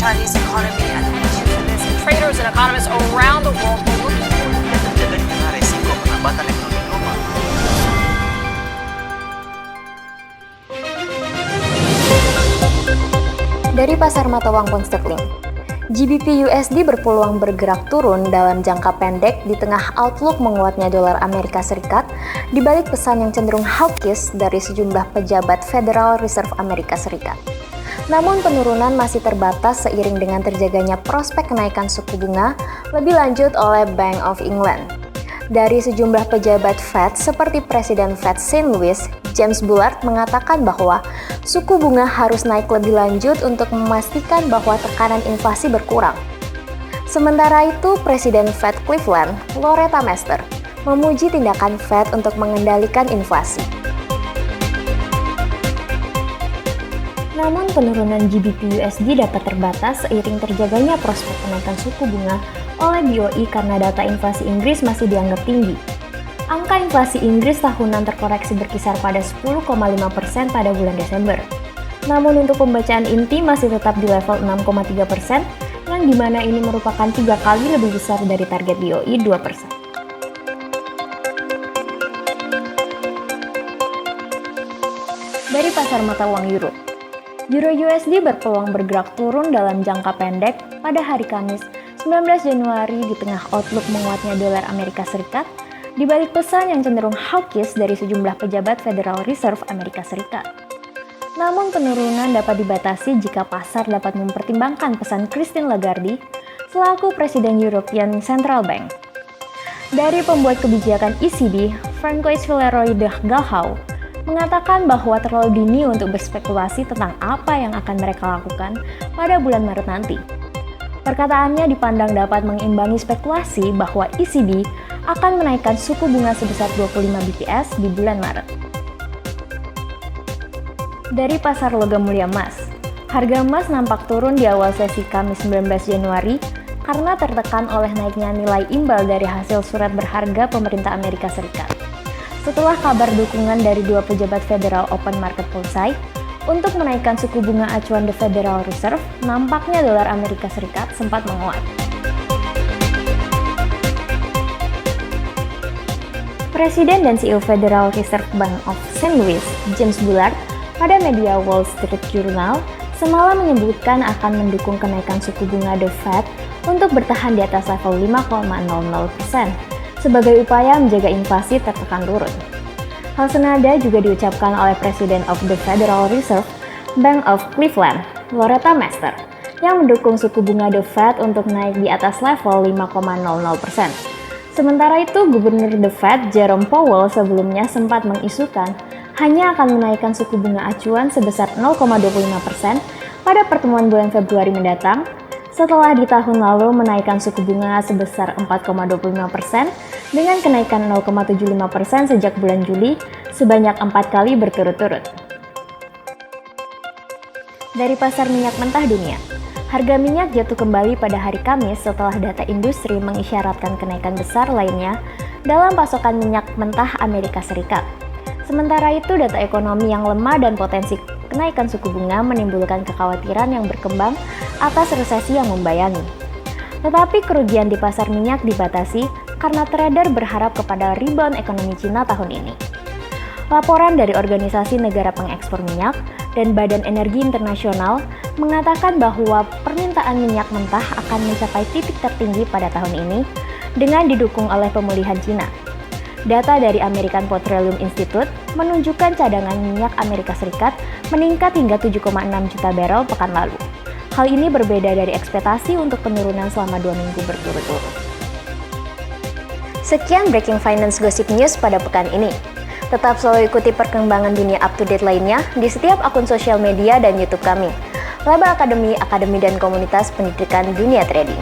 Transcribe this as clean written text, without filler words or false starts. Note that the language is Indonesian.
Chinese economy and into this. Traders and economists around the world are looking for Terjadinya resiko penambatan ekonomi global. Dari pasar mata uang pound sterling, GBP USD berpeluang bergerak turun dalam jangka pendek di tengah outlook menguatnya dolar Amerika Serikat di balik pesan yang cenderung hawkish dari sejumlah pejabat Federal Reserve Amerika Serikat. Namun penurunan masih terbatas seiring dengan terjaganya prospek kenaikan suku bunga lebih lanjut oleh Bank of England. Dari sejumlah pejabat Fed seperti Presiden Fed St. Louis, James Bullard mengatakan bahwa suku bunga harus naik lebih lanjut untuk memastikan bahwa tekanan inflasi berkurang. Sementara itu, Presiden Fed Cleveland, Loretta Mester, memuji tindakan Fed untuk mengendalikan inflasi. Namun penurunan GBP USD dapat terbatas seiring terjaganya prospek kenaikan suku bunga oleh BOE karena data inflasi Inggris masih dianggap tinggi. Angka inflasi Inggris tahunan terkoreksi berkisar pada 10,5% pada bulan Desember. Namun untuk pembacaan inti masih tetap di level 6,3%, yang dimana ini merupakan 3 kali lebih besar dari target BOE 2%. Dari pasar mata uang Euro, Euro USD berpeluang bergerak turun dalam jangka pendek pada hari Kamis 19 Januari di tengah outlook menguatnya dolar Amerika Serikat di balik pesan yang cenderung hawkish dari sejumlah pejabat Federal Reserve Amerika Serikat. Namun penurunan dapat dibatasi jika pasar dapat mempertimbangkan pesan Christine Lagarde selaku Presiden European Central Bank. Dari pembuat kebijakan ECB, Francois Villeroy de Gahau, mengatakan bahwa terlalu dini untuk berspekulasi tentang apa yang akan mereka lakukan pada bulan Maret nanti. Perkataannya dipandang dapat mengimbangi spekulasi bahwa ECB akan menaikkan suku bunga sebesar 25 BPS di bulan Maret. Dari pasar logam mulia emas, harga emas nampak turun di awal sesi Kamis 19 Januari karena tertekan oleh naiknya nilai imbal dari hasil surat berharga pemerintah Amerika Serikat. Setelah kabar dukungan dari dua pejabat Federal Open Market selesai untuk menaikkan suku bunga acuan The Federal Reserve, nampaknya dolar Amerika Serikat sempat menguat. Presiden dan CEO Federal Reserve Bank of St. Louis, James Bullard, pada media Wall Street Journal semalam menyebutkan akan mendukung kenaikan suku bunga The Fed untuk bertahan di atas level 5,00% sebagai upaya menjaga inflasi tertekan turun. Hal senada juga diucapkan oleh Presiden of the Federal Reserve Bank of Cleveland, Loretta Mester, yang mendukung suku bunga The Fed untuk naik di atas level 5,00%. Sementara itu, Gubernur The Fed, Jerome Powell, sebelumnya sempat mengisukan hanya akan menaikkan suku bunga acuan sebesar 0,25% pada pertemuan bulan Februari mendatang, setelah di tahun lalu menaikkan suku bunga sebesar 4,25% dengan kenaikan 0,75% sejak bulan Juli sebanyak 4 kali berturut-turut. Dari pasar minyak mentah dunia, harga minyak jatuh kembali pada hari Kamis setelah data industri mengisyaratkan kenaikan besar lainnya dalam pasokan minyak mentah Amerika Serikat. Sementara itu, data ekonomi yang lemah dan potensi kenaikan suku bunga menimbulkan kekhawatiran yang berkembang atas resesi yang membayangi. Tetapi kerugian di pasar minyak dibatasi karena trader berharap kepada rebound ekonomi Cina tahun ini. Laporan dari Organisasi Negara Pengekspor Minyak dan Badan Energi Internasional mengatakan bahwa permintaan minyak mentah akan mencapai titik tertinggi pada tahun ini dengan didukung oleh pemulihan Cina. Data dari American Petroleum Institute menunjukkan cadangan minyak Amerika Serikat meningkat hingga 7,6 juta barel pekan lalu. Hal ini berbeda dari ekspektasi untuk penurunan selama 2 minggu berturut-turut. Sekian Breaking Finance Gossip News pada pekan ini. Tetap selalu ikuti perkembangan dunia up-to-date lainnya di setiap akun sosial media dan YouTube kami. Laba Academy, akademi dan komunitas pendidikan dunia trading.